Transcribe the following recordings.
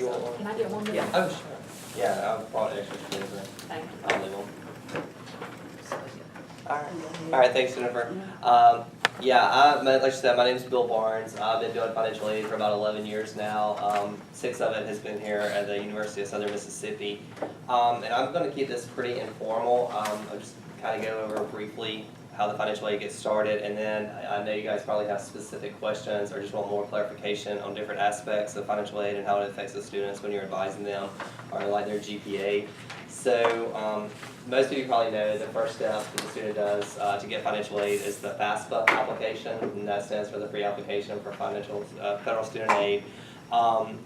you want one? Can I get one more? Yeah, oh, sure. Yeah, I brought extra today, but Thank you. I'll leave them. All right, thanks, Jennifer. Yeah, like I said, my name is Bill Barnes. I've been doing financial aid for about 11 years now. 6 of it has been here at the University of Southern Mississippi. And I'm going to keep this pretty informal. I'll just kind of go over briefly how the financial aid gets started, and then I know you guys probably have specific questions or just want more clarification on different aspects of financial aid and how it affects the students when you're advising them or like their GPA. So most of you probably know the first step that the student does to get financial aid is the FAFSA application, and that stands for the free application for financial federal student aid.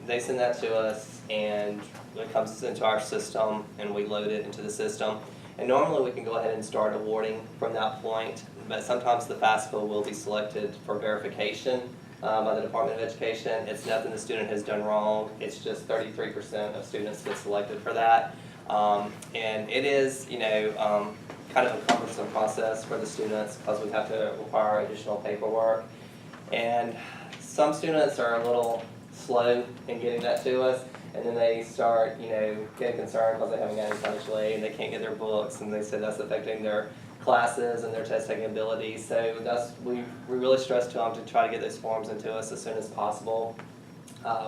They send that to us, and it comes into our system, and we load it into the system. And normally we can go ahead and start awarding from that point, but sometimes the FAFSA will be selected for verification by the Department of Education. It's nothing the student has done wrong. It's just 33% of students get selected for that. And it is, kind of a cumbersome process for the students because we have to require additional paperwork. And some students are a little slow in getting that to us, and then they start, getting concerned because they haven't got any financial aid and they can't get their books, and they said that's affecting their classes and their test taking ability. So we really stress to them to try to get those forms into us as soon as possible.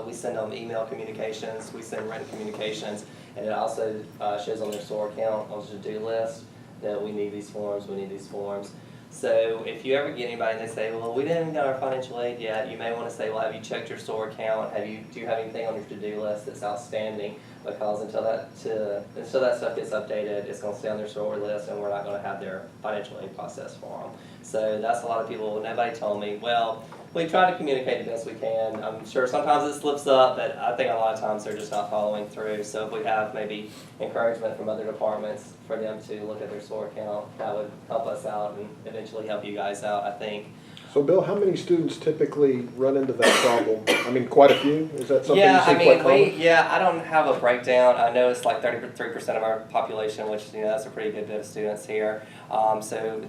We send them email communications, we send written communications, and it also shows on their SOAR account on the to-do list that we need these forms, we need these forms. So if you ever get anybody and they say, well, we didn't get our financial aid yet, you may want to say, well, have you checked your SOAR account? Do you have anything on your to-do list that's outstanding? Because until that stuff gets updated, it's going to stay on their SOAR list, and we're not going to have their financial aid process for them. So that's a lot of people. Nobody told me, well, we try to communicate the best we can. I'm sure sometimes it slips up, but I think a lot of times they're just not following through. So if we have maybe encouragement from other departments for them to look at their SOAR account, that would help us out and eventually help you guys out, I think. So Bill, how many students typically run into that problem? I mean, quite a few? Is that something Yeah, you see quite common? I don't have a breakdown. I know it's like 33% of our population, which, that's a pretty good bit of students here. So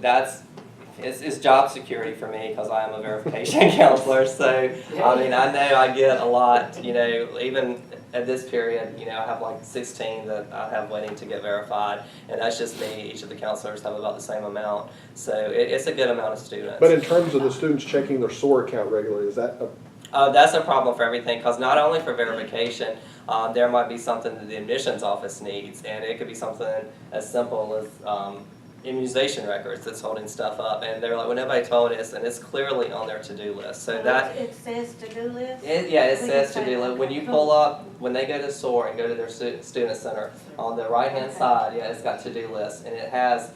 it's job security for me because I am a verification counselor. So, I know I get a lot, even at this period, I have like 16 that I have waiting to get verified. And that's just me. Each of the counselors have about the same amount. So it's a good amount of students. But in terms of the students checking their SOAR account regularly, is that a That's a problem for everything, because not only for verification, there might be something that the admissions office needs, and it could be something as simple as immunization records that's holding stuff up, and they're like, well, nobody told us, and it's clearly on their to-do list. So that It says to-do list? it says to-do list. When you pull up, when they go to SOAR and go to their student center, on the right-hand side, it's got to-do list, and it has,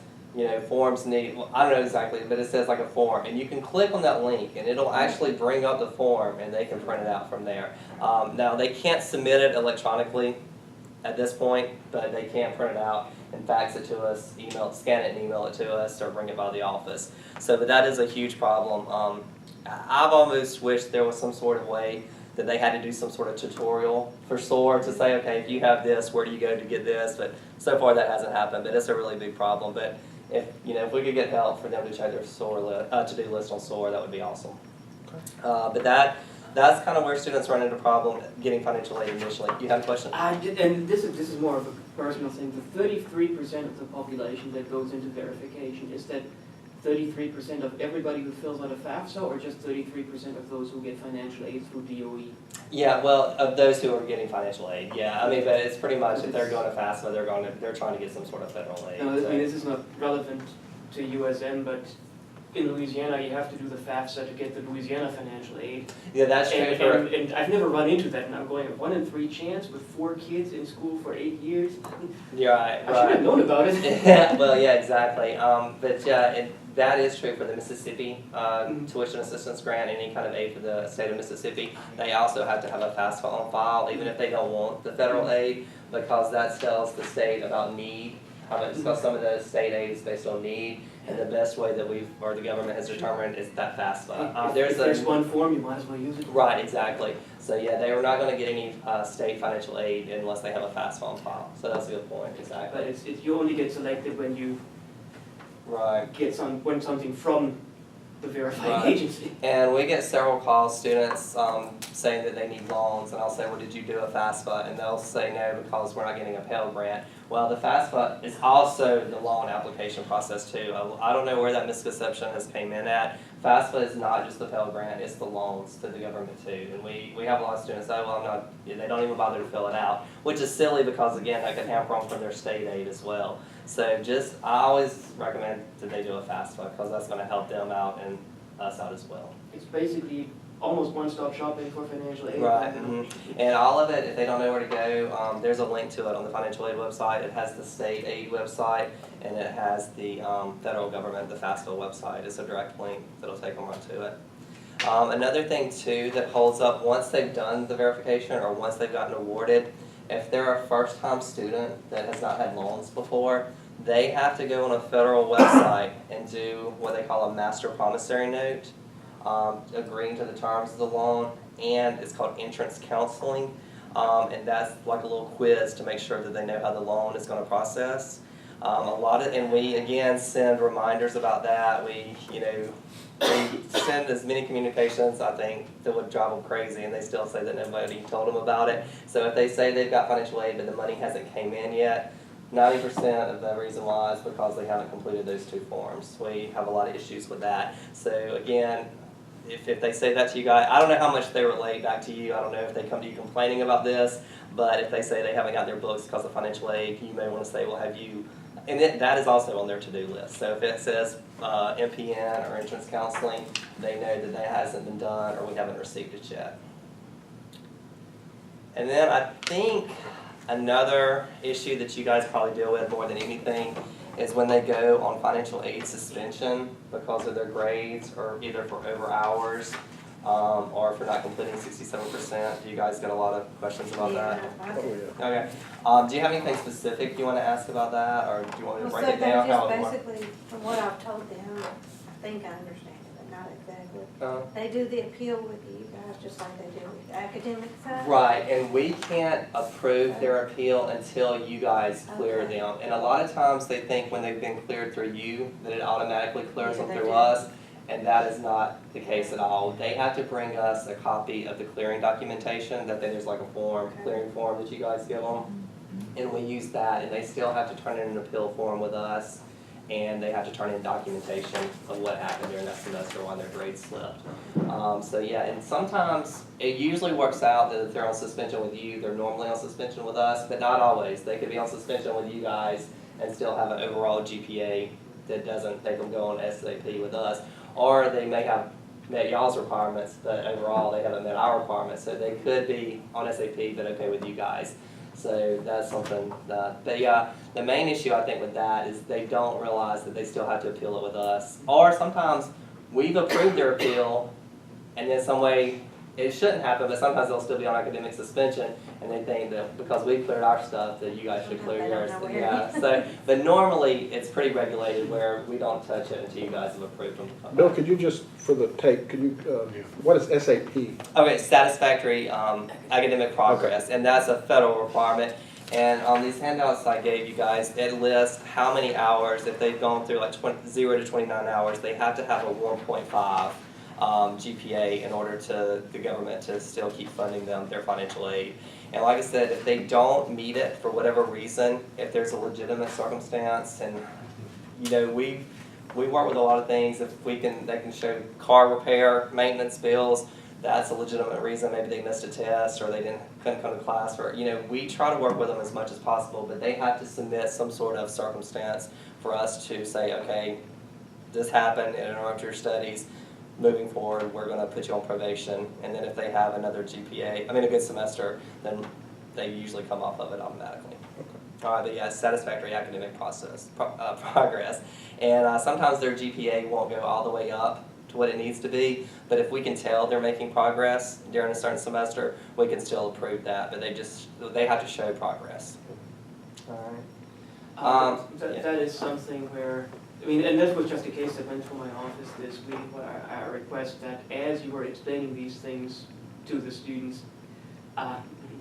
forms need, well, I don't know exactly, but it says like a form, and you can click on that link, and it'll actually bring up the form, and they can print it out from there. Now, they can't submit it electronically at this point, but they can print it out and fax it to us, scan it and email it to us, or bring it by the office. So, but that is a huge problem. I've almost wished there was some sort of way that they had to do some sort of tutorial for SOAR to say, okay, if you have this, where do you go to get this? But so far that hasn't happened, but it's a really big problem. But if we could get help for them to check their SOAR to-do list on SOAR, that would be awesome. But that's kind of where students run into problem getting financial aid initially. You have a question? And this is more of a personal thing. The 33% of the population that goes into verification, is that 33% of everybody who fills out a FAFSA, or just 33% of those who get financial aid through DOE? Yeah, well, of those who are getting financial aid, yeah. But it's pretty much if they're going to FAFSA, they're trying to get some sort of federal aid. No, this is not relevant to USM, but in Louisiana, you have to do the FAFSA to get the Louisiana financial aid. Yeah, that's true. And I've never run into that, and I'm going, a 1 in 3 chance with 4 kids in school for 8 years. You're right. I should have known about it. Well, yeah, exactly. But yeah, that is true for the Mississippi tuition assistance grant, any kind of aid for the state of Mississippi. They also have to have a FAFSA on file, even if they don't want the federal aid, because that tells the state about need. Because some of the state aid is based on need, and the best way that the government has determined is that FAFSA. If there's one form, you might as well use it. Right, exactly. So yeah, they were not going to get any state financial aid unless they have a FAFSA on file. So that's a good point, exactly. But you only get selected when you Right. get when something from the verifying Right. agency. And we get several calls, students saying that they need loans, and I'll say, well, did you do a FAFSA? And they'll say no because we're not getting a Pell Grant. Well, the FAFSA is also the loan application process too. I don't know where that misconception has came in at. FAFSA is not just the Pell Grant, it's the loans to the government too. And we have a lot of students say, well, I'm not, they don't even bother to fill it out, which is silly because again, that could hamper them from their state aid as well. So I always recommend that they do a FAFSA because that's gonna help them out and us out as well. It's basically almost one-stop shopping for financial aid. Right, now. mhm. And all of it, if they don't know where to go, there's a link to it on the financial aid website. It has the state aid website, and it has the federal government, the FAFSA website. It's a direct link that'll take them right to it. Another thing too that holds up, once they've done the verification or once they've gotten awarded, if they're a first-time student that has not had loans before, they have to go on a federal website and do what they call a master promissory note, agreeing to the terms of the loan, and it's called entrance counseling. And that's like a little quiz to make sure that they know how the loan is gonna process. And we again send reminders about that. We send as many communications, I think, that would drive them crazy, and they still say that nobody told them about it. So if they say they've got financial aid but the money hasn't came in yet, 90% of the reason why is because they haven't completed those two forms. We have a lot of issues with that. So again, if they say that to you guys, I don't know how much they relate back to you. I don't know if they come to you complaining about this, but if they say they haven't got their books because of financial aid, you may want to say, well, have you, and that is also on their to-do list. So if it says MPN or entrance counseling, they know that that hasn't been done or we haven't received it yet. And then I think another issue that you guys probably deal with more than anything is when they go on financial aid suspension because of their grades or either for over hours or for not completing 67%. Do you guys get a lot of questions about that? Oh, yeah. Okay. Do you have anything specific you want to ask about that, or do you want me to break it down how it works? Basically, from what I've told them, I think I understand it, but not exactly. Uh, They do the appeal with you guys, just like they do with the academic side. Right, and we can't approve their appeal until you guys clear Okay. them. And a lot of times they think when they've been cleared through you, that it automatically clears Yeah, them they through do. us, and that is not the case at all. They have to bring us a copy of the clearing documentation, that there's like a form, Okay. clearing form that you guys give them. And we use that, and they still have to turn in an appeal form with us, and they have to turn in documentation of what happened during that semester while their grades slipped. So yeah, and sometimes it usually works out that if they're on suspension with you, they're normally on suspension with us, but not always. They could be on suspension with you guys and still have an overall GPA that doesn't make them go on SAP with us. Or they may have met y'all's requirements, but overall they haven't met our requirements, so they could be on SAP but okay with you guys. So that's something that, but yeah, the main issue I think with that is they don't realize that they still have to appeal it with us. Or sometimes we've approved their appeal and then some way, it shouldn't happen, but sometimes they'll still be on academic suspension and they think that because we cleared our stuff that you guys should clear They don't yours. know where Yeah, it is. so, but normally it's pretty regulated where we don't touch it until you guys have approved them. Bill, could you just, for the tape, could you, what is SAP? Okay, satisfactory academic progress, and that's a federal requirement. And on these handouts I gave you guys, it lists how many hours, if they've gone through like 0 to 29 hours, they have to have a 1.5 GPA in order to the government to still keep funding them their financial aid. And like I said, if they don't meet it for whatever reason, if there's a legitimate circumstance, and we work with a lot of things, if they can show car repair, maintenance bills, that's a legitimate reason. Maybe they missed a test or they couldn't come to class, or we try to work with them as much as possible, but they have to submit some sort of circumstance for us to say, okay, this happened, it interrupted your studies. Moving forward, we're going to put you on probation, and then if they have another GPA, a good semester, then they usually come off of it automatically. All right, but yeah, satisfactory academic progress. And sometimes their GPA won't go all the way up to what it needs to be, but if we can tell they're making progress during a certain semester, we can still approve that, but they have to show progress. All right. Yeah. That is something where, and this was just a case that went through my office this week, where I request that as you were explaining these things to the students,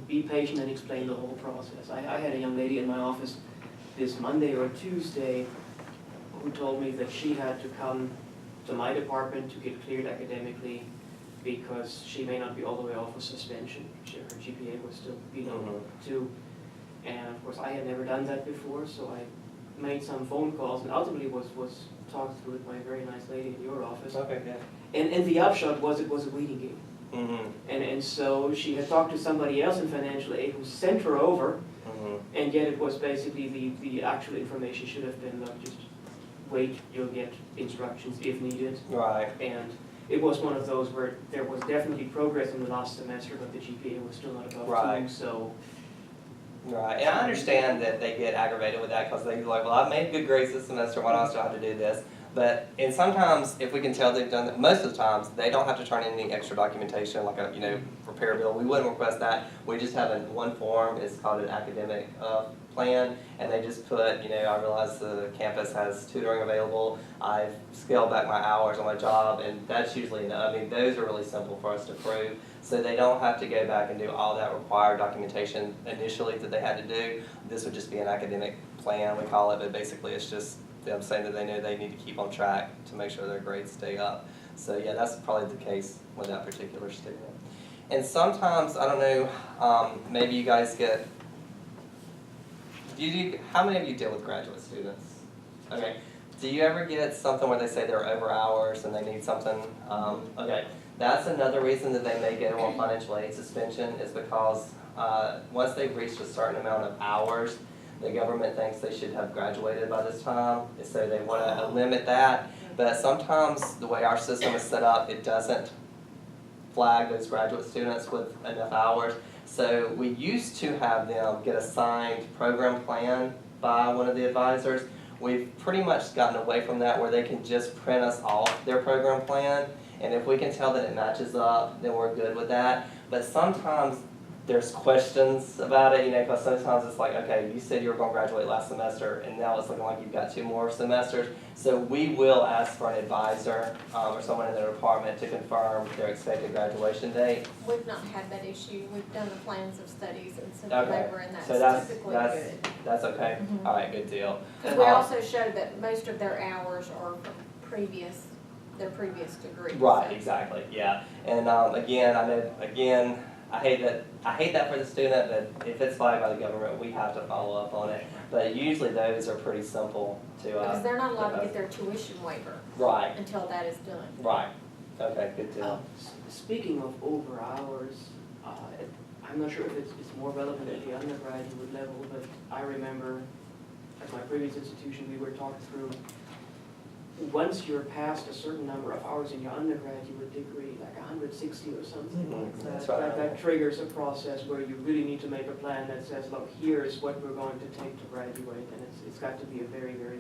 be patient and explain the whole process. I had a young lady in my office this Monday or Tuesday who told me that she had to come to my department to get cleared academically because she may not be all the way off of suspension. Her GPA was still below 2. And of course, I had never done that before, so I made some phone calls and ultimately was talked through it by a very nice lady in your office. Okay, good. And the upshot was it was a weeding game. Mm-hmm. And so she had talked to somebody else in financial aid who sent her over, and yet it was basically the actual information should have been, look, just wait, you'll get instructions if needed. Right. And it was one of those where there was definitely progress in the last semester, but the GPA was still not above 2, so. Right, and I understand that they get aggravated with that because they're like, well, I've made good grades this semester, why do I still have to do this? But, and sometimes, if we can tell they've done that, most of the times, they don't have to turn in any extra documentation, like a, repair bill. We wouldn't request that. We just have one form, it's called an academic plan, and they just put, I realize the campus has tutoring available, I've scaled back my hours on my job, and that's usually enough. I mean, those are really simple for us to prove, so they don't have to go back and do all that required documentation initially that they had to do. This would just be an academic plan, we call it, but basically it's just them saying that they know they need to keep on track to make sure their grades stay up. So yeah, that's probably the case with that particular student. And sometimes, I don't know, maybe you guys get, how many of you deal with graduate students? Okay, do you ever get something where they say they're over hours and they need something? Okay, that's another reason that they may get on financial aid suspension is because once they've reached a certain amount of hours, the government thinks they should have graduated by this time, so they want to limit that. But sometimes the way our system is set up, it doesn't flag those graduate students with enough hours. So we used to have them get a signed program plan by one of the advisors. We've pretty much gotten away from that where they can just print us off their program plan. And if we can tell that it matches up, then we're good with that. But sometimes there's questions about it, because sometimes it's like, okay, you said you were going to graduate last semester, and now it's looking like you've got 2 more semesters. So we will ask for an advisor or someone in the department to confirm their expected graduation date. We've not had that issue. We've done the plans of studies and sent Okay. them over, and So that's typically good. That's okay? Mhm. All right, good deal. Because we also showed that most of their hours are from their previous degrees. Right, exactly, yeah. And again, I hate that for the student, but if it's flagged by the government, we have to follow up on it. But usually those are pretty simple to. Because they're not allowed to get their tuition waiver Right, until that is done. right. Okay, good deal. Speaking of over hours, I'm not sure if it's more relevant at the undergraduate level, but I remember at my previous institution, we were talked through, once you're past a certain number of hours in your undergraduate degree, like 160 or something like that, That's right. that triggers a process where you really need to make a plan that says, look, here's what we're going to take to graduate, and it's got to be a very, very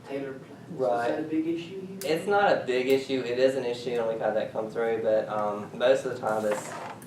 tailored plan. Right. Is that a big issue here? It's not a big issue, it is an issue, and we've had that come through, but most of the time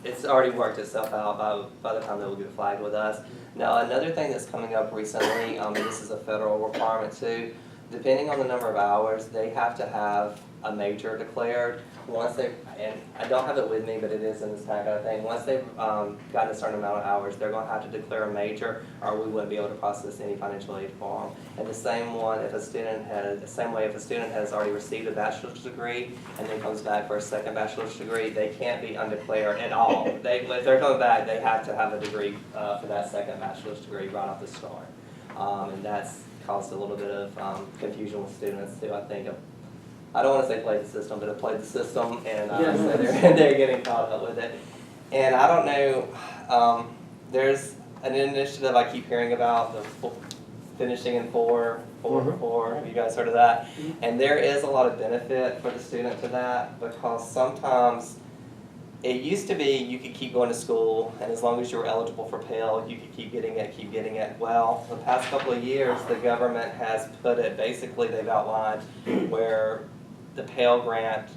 it's already worked itself out by the time that will get flagged with us. Now, another thing that's coming up recently, and this is a federal requirement too, depending on the number of hours, they have to have a major declared. And I don't have it with me, but it is in this packet, I think. Once they've gotten a certain amount of hours, they're going to have to declare a major, or we wouldn't be able to process any financial aid for them. And the same if a student has already received a bachelor's degree and then comes back for a second bachelor's degree, they can't be undeclared at all. If they're coming back, they have to have a degree for that second bachelor's degree right off the start. And that's caused a little bit of confusion with students too, I think. I don't want to say played the system, but have played the system, and so they're getting caught up with it. And I don't know, there's an initiative I keep hearing about, the finishing in 4. Have you guys heard of that? And there is a lot of benefit for the student to that, because sometimes it used to be you could keep going to school, and as long as you were eligible for Pell, you could keep getting it. Well, the past couple of years, the government has put it, basically they've outlined where the Pell Grant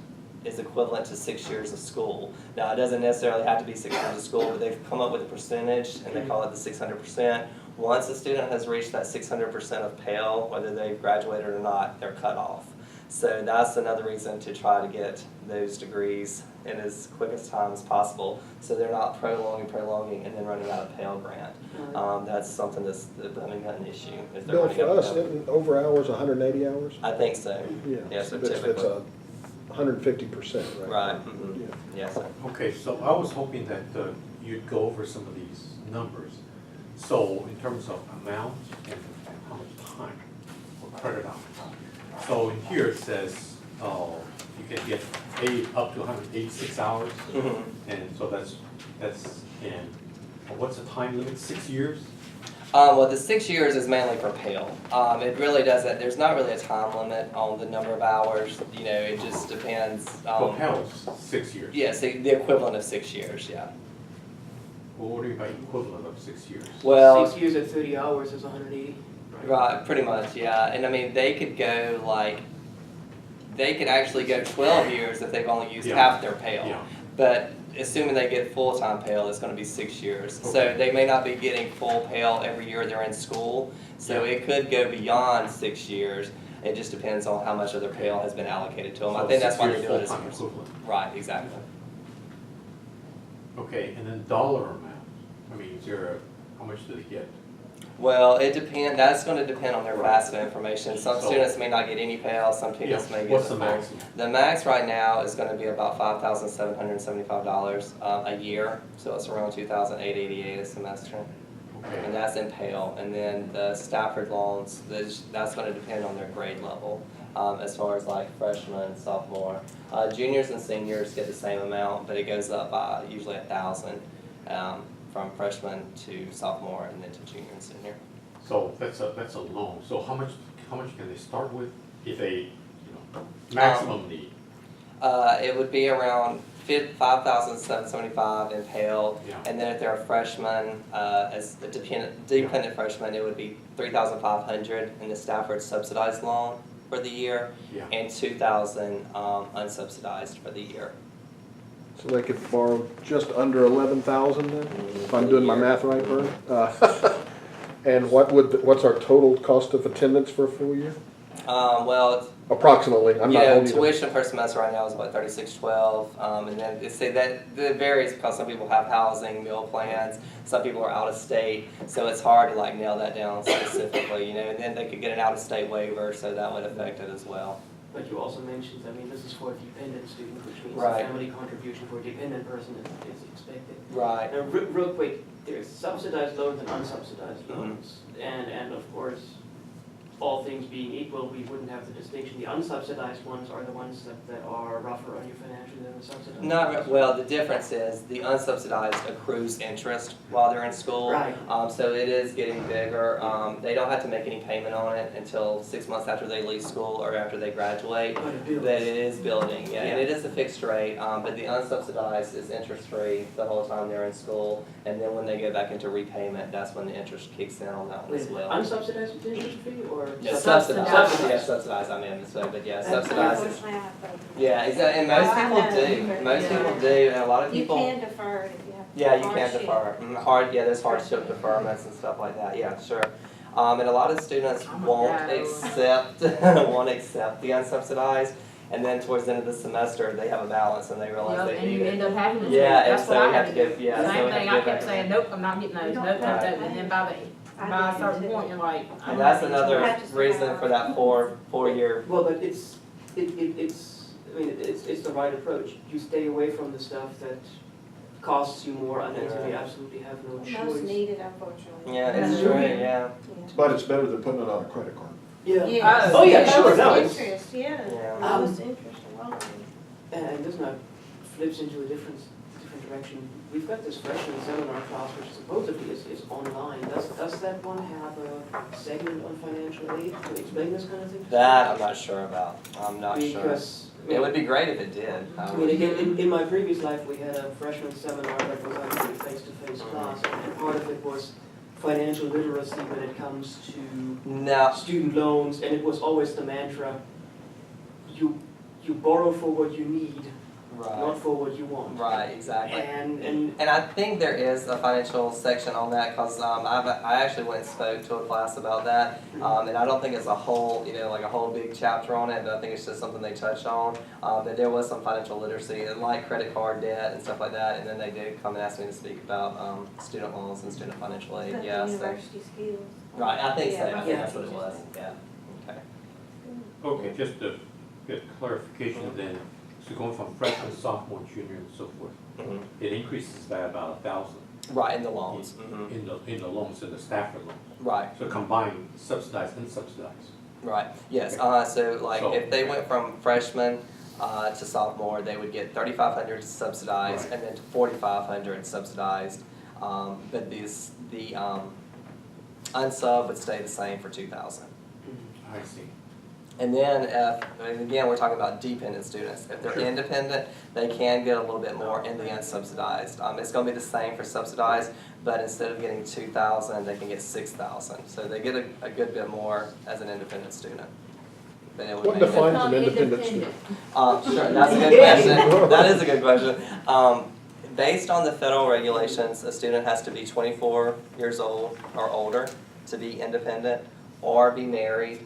is equivalent to 6 years of school. Now, it doesn't necessarily have to be 6 years of school, but they've come up with a percentage, and they call it the 600%. Once a student has reached that 600% of Pell, whether they've graduated or not, they're cut off. So that's another reason to try to get those degrees in as quick a time as possible, so they're not prolonging, and then running out of Pell Grant. That's something that's becoming an issue. Bill, for us, isn't over hours 180 hours? I think so. Yeah. Yeah, so It's typically. 150%, right? Right, mhm. Yeah. Yes, sir. Okay, so I was hoping that you'd go over some of these numbers. So in terms of amount and how much time or credit hours. So in here it says, you can get paid up to 186 hours. Mhm. And so that's, and what's the time limit, 6 years? Well, the 6 years is mainly for Pell. It really doesn't, there's not really a time limit on the number of hours, you know, it just depends. Well, Pell's 6 years. Yes, the equivalent of 6 years, yeah. Well, what do you mean by equivalent of 6 years? Well, 6 years at 30 hours is 180. right, pretty much, yeah. And I mean, they could go like, they could actually go 12 years if they've only used Yeah. half their Pell. Yeah, But assuming they get full-time Pell, it's gonna be 6 years. So Okay. they may not be getting full Pell every year they're in school. So Yeah. it could go beyond 6 years. It just depends on how much of their Pell has been allocated to them. I So think that's 6 why they years do it as. full-time equivalent. Right, exactly. Okay, and then dollar amount, I mean, is there how much do they get? Well, that's gonna depend on their FAFSA information. Some So- students may not get any Pell, some students may get What's the full. maximum? The max right now is gonna be about $5,775 a year, so it's around $2,888 a semester. And Okay, that's in Pell, and then the Stafford loans, that's gonna depend on their grade level, as far as like freshman, sophomore. Juniors and seniors get the same amount, but it goes up by usually 1,000, from freshman to sophomore and then to junior and senior. so that's a loan, so how much can they start with if they, maximum need? It would be around $5,775 in Pell, Yeah, and then if they're a freshman, as a dependent freshman, it would be $3,500 in the Stafford subsidized loan for the year, yeah. and $2,000 unsubsidized for the year. So they could borrow just under 11,000 then, if I'm doing my math right, Vern? And what's our total cost of attendance for a full year? Well, Approximately, I'm not yeah, holding you. tuition per semester right now is about $36.12, and then they say that it varies because some people have housing, meal plans, some people are out of state, so it's hard to like nail that down specifically, you know, and then they could get an out-of-state waiver, so that would affect it as well. But you also mentioned, I mean, this is for a dependent student, which means Right. the family contribution for a dependent person is expected. Right. Now, real quick, there's subsidized loans and unsubsidized Mhm. loans. And of course, all things being equal, we wouldn't have the distinction. The unsubsidized ones are the ones that are rougher on you financially than the subsidized. Well, the difference is the unsubsidized accrues interest while they're in school. Right. So it is getting bigger. They don't have to make any payment on it until 6 months after they leave school or after they graduate. But it builds. That it is building, yeah, and it is a fixed rate, but the unsubsidized is interest-free the whole time they're in school, and then when they go back into repayment, that's when the interest kicks in on that one as well. Unsubsidized is interest free or? Yeah, subsidized? subsidized, yeah, subsidized, I mean, but yeah, subsidized is, Unfortunately, I have to- yeah, exactly, and most I people know, do, but- most Yeah. people do, and a lot of You people. can defer it if you have. Yeah, you can hardship. defer. There's hardship deferments and stuff like that, yeah, sure. And a lot of students Oh my won't God. accept, won't accept the unsubsidized, and then towards the end of the semester, they have a balance and they realize Yep, they and need you it. end up having to change, Yeah, and that's so what we I have had to to go, do. yeah, so Same we have thing, to I go kept back. saying, nope, I'm not getting those, You nope, don't nope, have nope, to and then pay. by the, I by a did certain too. point, you're like, I'm And not that's getting another have to reason survive. for that four-year, Well, but it's, I mean, it's the right approach. You stay away from the stuff that costs you more until you absolutely have no Most choice. needed, unfortunately. yeah, it's Yeah. true, yeah. Yeah. But it's better than putting it on a credit card. Yeah. Yes. Oh, yeah, Most sure, no, it's- interest, yeah. Yeah. Most interest of all. And this now flips into a different direction. We've got this freshman seminar class, which supposedly is online. Does that one have a segment on financial aid to explain this kind of thing? That I'm not sure about, I'm not sure. Because, I It mean, would be great if it did. I mean, again, in my previous life, we had a freshman seminar that was actually a face-to-face class, and part of it was financial literacy when it comes to No, student loans, and it was always the mantra, you borrow for what you need, not right, for what you want. right, exactly. And And I think there is a financial section on that, cause I actually went and spoke to a class about that. And I don't think it's a whole, like a whole big chapter on it, but I think it's just something they touched on. But there was some financial literacy, and like credit card debt and stuff like that, and then they did come and ask me to speak about, student loans and student financial aid, But the yeah, so. University skills. Right, I think so, I Yeah. think that's what it was, yeah, okay. Okay, just to get clarification then, So going from freshman, sophomore, junior, and so forth, Mhm. it increases by about 1,000 Right, in the loans. Mhm. in the loans, in the Stafford loan. Right. So combined, subsidized and subsidized. Right, yes, so like So- if they went from freshman to sophomore, they would get 3,500 subsidized Right. and then 4,500 subsidized. But the unsub would stay the same for 2,000. I see. And then and again, we're talking about dependent students. If they're Sure. independent, they can get a little bit more in the unsubsidized. It's gonna be the same for subsidized, but instead of getting 2,000, they can get 6,000. So they get a good bit more as an independent student. But it would What make it- defines Become an independent student? Sure, that's a good question. That is a good question. Based on the federal regulations, a student has to be 24 years old or older to be independent, or be married,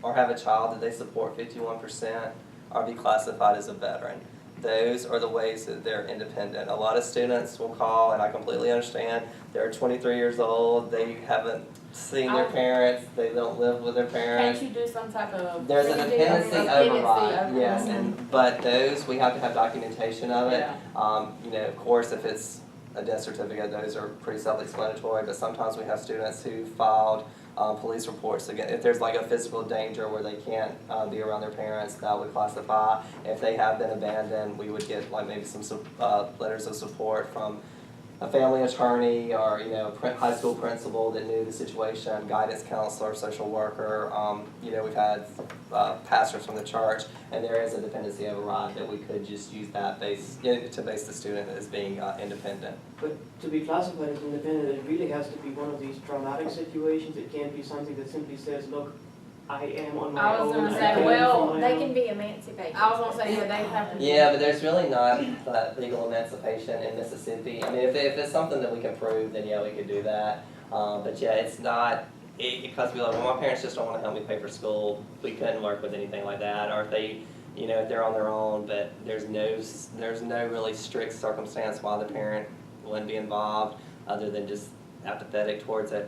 or have a child that they support 51%, or be classified as a veteran. Those are the ways that they're independent. A lot of students will call, and I completely understand, they're 23 years old, they haven't seen their parents, they don't live with their parents. Can't you do some type of? There's a dependency override, over- yes, but those, we have to have documentation of it. Yeah. Of course, if it's a death certificate, those are pretty self-explanatory, but sometimes we have students who filed police reports again. If there's like a physical danger where they can't be around their parents, that would classify. If they have been abandoned, we would get like maybe some letters of support from a family attorney or, high school principal that knew the situation, guidance counselor, social worker. We've had pastors from the church, and there is a dependency override that we could just use that to base the student as being independent. But to be classified as independent, it really has to be one of these traumatic situations. It can't be something that simply says, look, I am on my I was own. gonna I say, can well, on my They own." can be emancipated. I was gonna say, yeah, they have to. Yeah, but there's really not legal emancipation in Mississippi. I mean, if it's something that we can prove, then yeah, we could do that. But yeah, it's not, because we're like, well, my parents just don't wanna help me pay for school, we couldn't work with anything like that. Or if they, if they're on their own, but there's no really strict circumstance why the parent wouldn't be involved, other than just apathetic towards it,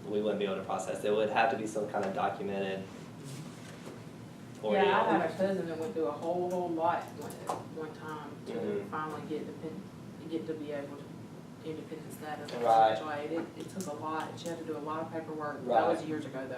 we wouldn't be able to process it. It would have to be some kind of documented ordeal. Yeah, I had a cousin that went through a whole lot one time to Mhm. finally get to be able to independent status. and Right. financial aid. It took a lot, she had to do a lot of paperwork, Right. that was years ago though.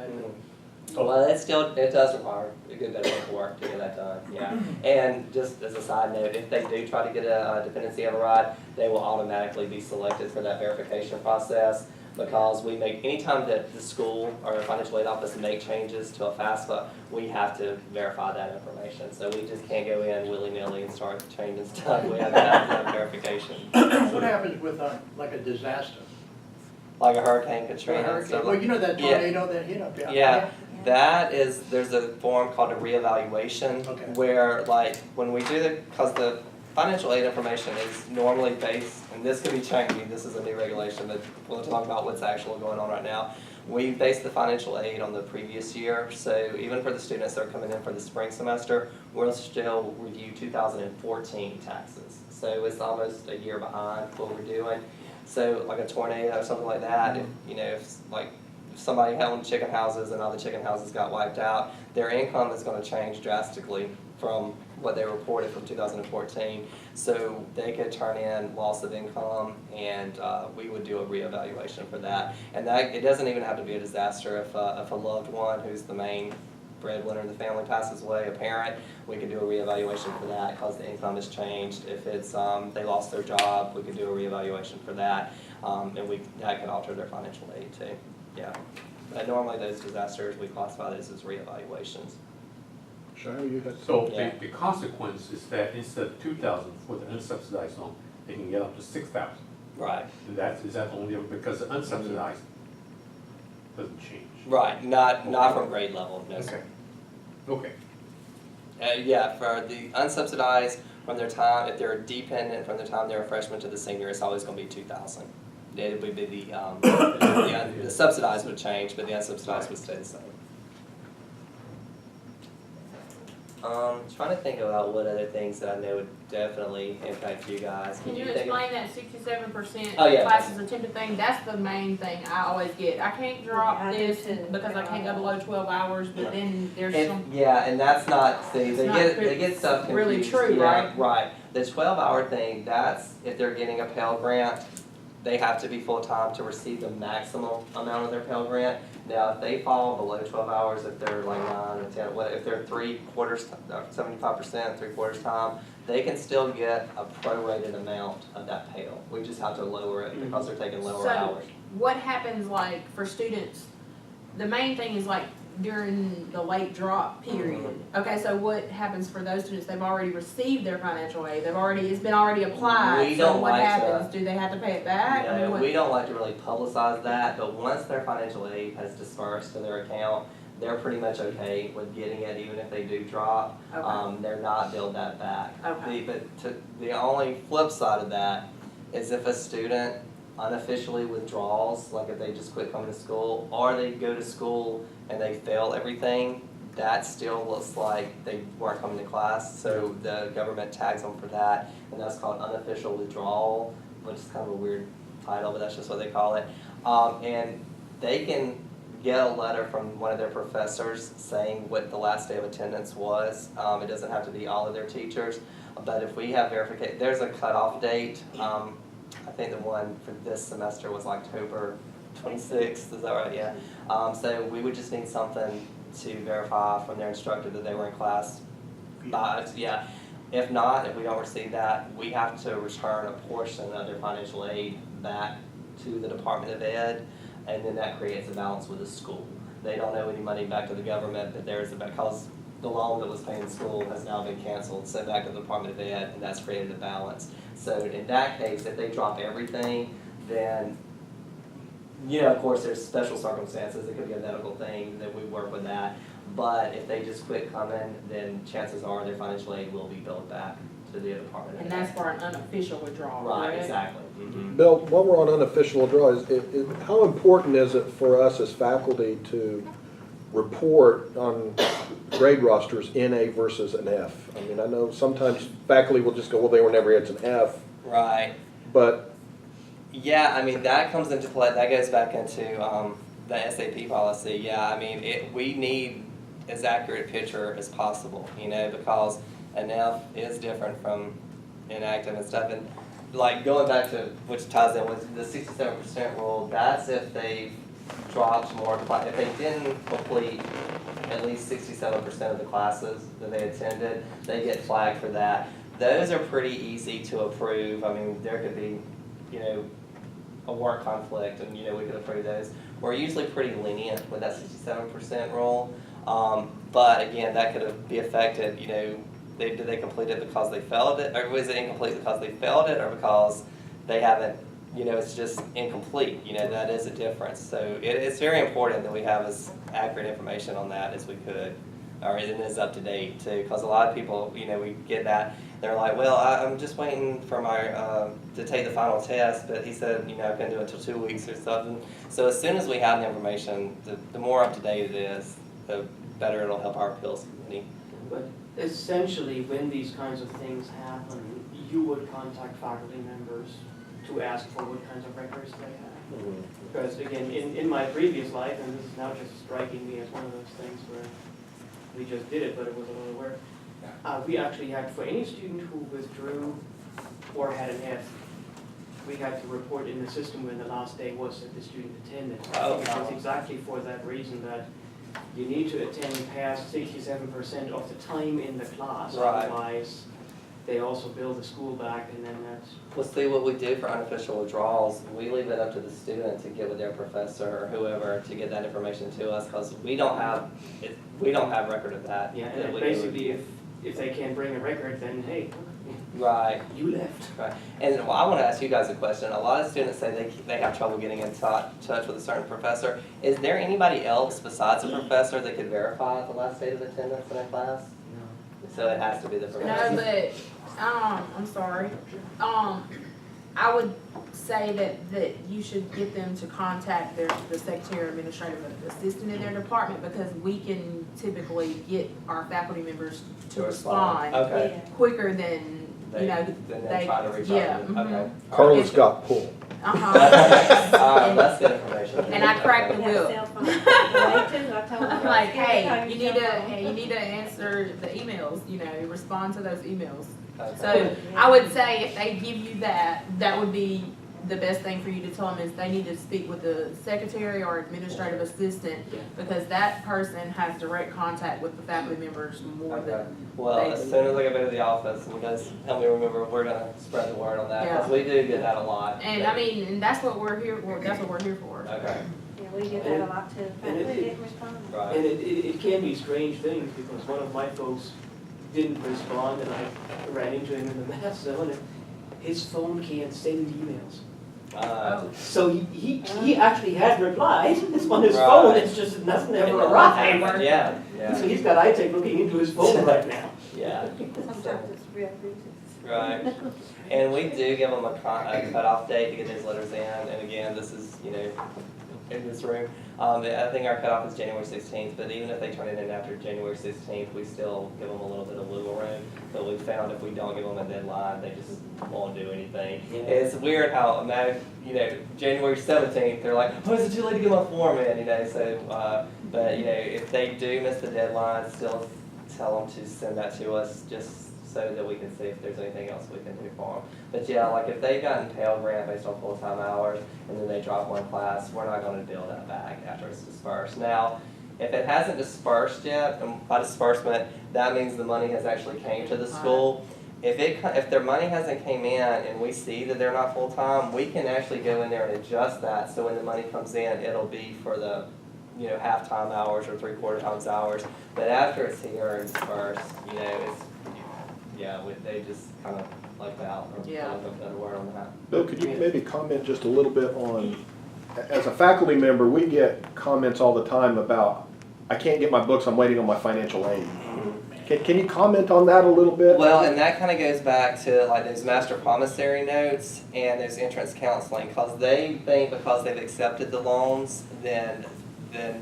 Mhm. Well, it does require a good bit of work to get that done, yeah. And just as a side note, if they do try to get a dependency override, they will automatically be selected for that verification process, because anytime that the school or financial aid office make changes to a FAFSA, we have to verify that information. So we just can't go in willy-nilly and start changing stuff, we have to have that verification. What happens with like a disaster? Like a Hurricane A Katrina and hurricane? stuff. Well, you know that Yeah. tornado that hit up there? Yeah, there's a form called a reevaluation, Okay. where like, when we do because the financial aid information is normally based, and this could be changing, this is a new regulation, but we'll talk about what's actually going on right now. We base the financial aid on the previous year, so even for the students that are coming in for the spring semester, we'll still review 2014 taxes. So it's almost a year behind what we're doing. So like a tornado or something like that, if somebody owned chicken houses and all the chicken houses got wiped out, their income is gonna change drastically from what they reported from 2014. So they could turn in loss of income, and we would do a reevaluation for that. And that, it doesn't even have to be a disaster. If a loved one who's the main breadwinner in the family passes away, a parent, we could do a reevaluation for that because the income has changed. If it's they lost their job, we could do a reevaluation for that, and that could alter their financial aid too. Yeah, but normally those disasters, we classify those as reevaluations. Shire, you had. So Yeah. the consequence is that instead of 2,000 for the unsubsidized loan, they can get up to 6,000. Right, And is that the only, because the unsubsidized doesn't change. right, not from grade level, no sir. Okay. Yeah, for the unsubsidized, from their time, if they're dependent from the time they're a freshman to the senior, it's always gonna be 2,000. It would be the subsidized would change, but the unsubsidized would stay the same. Trying to think about what other things that I know would definitely impact you guys. Can you think of- explain that 67% Oh, yeah. classes attended thing? That's the main thing I always get. I can't drop Yeah, I do this too. because I can't go below 12 hours, but then there's some, And, yeah, and that's not, see, It's they not get stuff confused. really true, Yeah, right? Right, the 12-hour thing, that's if they're getting a Pell Grant, they have to be full-time to receive the maximum amount of their Pell Grant. Now, if they fall below 12 hours, if they're like 9 or 10, if they're 3/4, 75%, 3/4 time, they can still get a prorated amount of that Pell. We just have to lower it because they're taking lower So- hours. what happens like for students? The main thing is like during the late drop period. Mm-hmm. Okay, so what happens for those students? They've already received their financial aid. It's been already applied. We So don't what like to- happens? Do they have to pay it back? I mean, No, what- we don't like to really publicize that, but once their financial aid has dispersed to their account, they're pretty much okay with getting it, even if they do drop. Okay. They're not billed that back. Okay. The only flip side of that is if a student unofficially withdraws, like if they just quit coming to school, or they go to school and they fail everything, that still looks like they weren't coming to class, so the government tags them for that, and that's called unofficial withdrawal, which is kind of a weird title, but that's just what they call it. And they can get a letter from one of their professors saying what the last day of attendance was. It doesn't have to be all of their teachers, but if we have verification, there's a cutoff date. I think the one for this semester was October 26th, is that right? Yeah. So we would just need something to verify from their instructor that they were in class. Yeah. If not, if we don't receive that, we have to return a portion of their financial aid back to the Department of Ed, and then that creates a balance with the school. They don't owe any money back to the government, but there's because the loan that was paid in school has now been canceled, sent back to the Department of Ed, and that's created a balance. So in that case, if they drop everything, then, of course, there's special circumstances, it could be a medical thing, that we work with that. But if they just quit coming, then chances are their financial aid will be billed back to the Department of Ed. And that's for an unofficial withdrawal, Right, correct? exactly. Mhm. Bill, while we're on unofficial withdrawal, how important is it for us as faculty to report on grade rosters NA versus an F? I mean, I know sometimes faculty will just go, well, they were never, it's an F, Right. but Yeah, I mean, that comes into play, that goes back into the SAP policy. Yeah, I mean, we need as accurate a picture as possible, because an F is different from inactive and stuff. And like going back to, which ties in with the 67% rule, that's if they dropped more, if they didn't complete at least 67% of the classes that they attended, they get flagged for that. Those are pretty easy to approve. I mean, there could be, a work conflict, and we could approve those. We're usually pretty lenient with that 67% rule, but again, that could be affected. Did they complete it because they failed it, or was it incomplete because they failed it, or because they haven't? It's just incomplete. That is a difference. So it's very important that we have as accurate information on that as we could, or it is up to date too. Because a lot of people, we get that. They're like, well, I'm just waiting for my to take the final test, but he said, I couldn't do it until 2 weeks or something. So as soon as we have the information, the more up to date it is, the better it'll help our appeals committee. But essentially, when these kinds of things happen, you would contact faculty members to ask for what kinds of records they have. Because again, in my previous life, and this is now just striking me as one of those things where we just did it, but it was a lot of work. We actually had, for any student who withdrew or had an F, we had to report in the system when the last day was that the student attended. I think it was exactly for that reason, that you need to attend past 67% of the time in the class. Right. Otherwise, they also bill the school back, and then that's. Well, see, what we do for unofficial withdrawals, we leave it up to the student to get with their professor or whoever to get that information to us, because we don't have record of that. Yeah, that and we basically, if they can't bring a record, then hey, Right. you left. Right. And I want to ask you guys a question. A lot of students say they have trouble getting in touch with a certain professor. Is there anybody else besides the professor that could verify the last date of attendance in a class? No. So it has to be the professor? No, but, I'm sorry. I would say that you should get them to contact the secretary or administrative assistant in their department, because we can typically get our faculty members to respond Okay. quicker than, you know, Then they, they try to reach yeah, out to you. mhm. Okay. Carla's got pull. Uh-huh. That's good information. And I cracked the Have whip. cell phones. Me too, I told them. I'm like, "Get hey, on you your need to, cell phone." hey, you need to answer the emails, you know, respond to those emails. Okay. So I would say if they give you that, that would be the best thing for you to tell them, is they need to speak with the secretary or administrative assistant, because that person has direct contact with the faculty members more Okay. than. Well, as soon as I get back to the office, and you guys help me remember, we're gonna spread the word on that, because we do get that a lot. And I mean, and that's what we're here for, that's what we're here for. Okay, Yeah, we get that a lot too. And it- Faculty didn't respond. right. And it can be strange things, because one of my folks didn't respond, and I ran into him in the math zone, and his phone can't send emails. So he actually had replied, it's on his Right. phone, it's just, it doesn't ever arrive. Yeah, So yeah, he's got iTech looking into his phone right now. yeah, Sometimes it's real reasons. right. And we do give them a cutoff date to get those letters in, and again, this is, you know, in this room. I think our cutoff is January 16th, but even if they turn it in after January 16th, we still give them a little bit of wiggle room. But we found if we don't give them a deadline, they just won't do anything. It's weird how, you know, January 17th, they're like, oh, is it too late to get my form in, you know, so, but, you know, if they do miss the deadline, still tell them to send that to us, just so that we can see if there's anything else we can do for them. But yeah, like if they've gotten Pell Grant based on full-time hours, and then they drop one class, we're not gonna bill that back after it's dispersed. Now, if it hasn't dispersed yet, and by disbursement, that means the money has actually came to the school. If their money hasn't came in and we see that they're not full-time, we can actually go in there and adjust that, so when the money comes in, it'll be for the, you know, half-time hours or three-quarter times hours. But after it's here and dispersed, you know, it's, yeah, they just kind of like that, or Yeah. a better word on that. Bill, could you maybe comment just a little bit on, as a faculty member, we get comments all the time about, I can't get my books, I'm waiting on my financial aid. Can you comment on that a little bit? Well, and that kind of goes back to like those master promissory notes and those entrance counseling, because they think because they've accepted the loans, then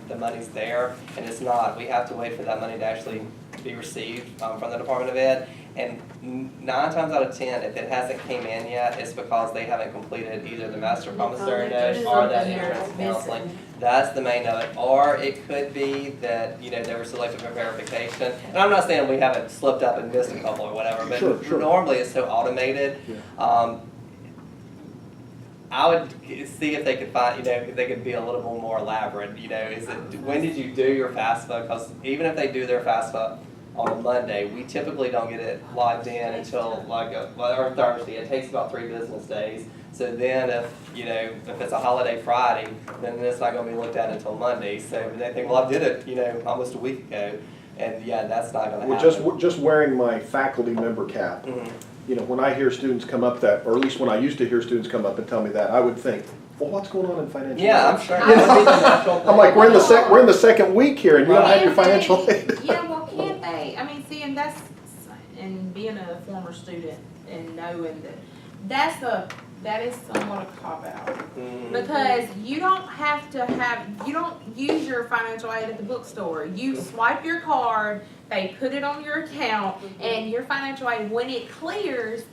the money's there, and it's not. We have to wait for that money to actually be received from the Department of Ed. And 9 times out of 10, if it hasn't came in yet, it's because they haven't completed either the master promissory note or that entrance counseling. That's the main of it. Or it could be that, you know, they were selected for verification. And I'm not saying we haven't slipped up and missed a couple or whatever, but Sure. normally it's so automated. Yeah. I would see if they could find, you know, if they could be a little bit more elaborate, you know, is it, when did you do your FAFSA? Because even if they do their FAFSA on a Monday, we typically don't get it logged in until or Thursday. It takes about 3 business days. So then if, you know, if it's a holiday Friday, then it's not gonna be looked at until Monday. So they think, well, I did it, you know, almost a week ago. And yeah, that's not gonna Well, happen. just wearing my faculty member cap, Mhm. you know, when I hear students come up that, or at least when I used to hear students come up and tell me that, I would think, well, what's going on in financial aid? Yeah, I'm sure. You know? I'm like, we're in the second week here and you don't have your financial aid. Yeah, well, can't they, I mean, see, and that's, and being a former student and knowing that is somewhat a cop-out. Mhm. Because you don't you don't use your financial aid at the bookstore. You swipe your card, they put it on your account, and your financial aid, when it clears,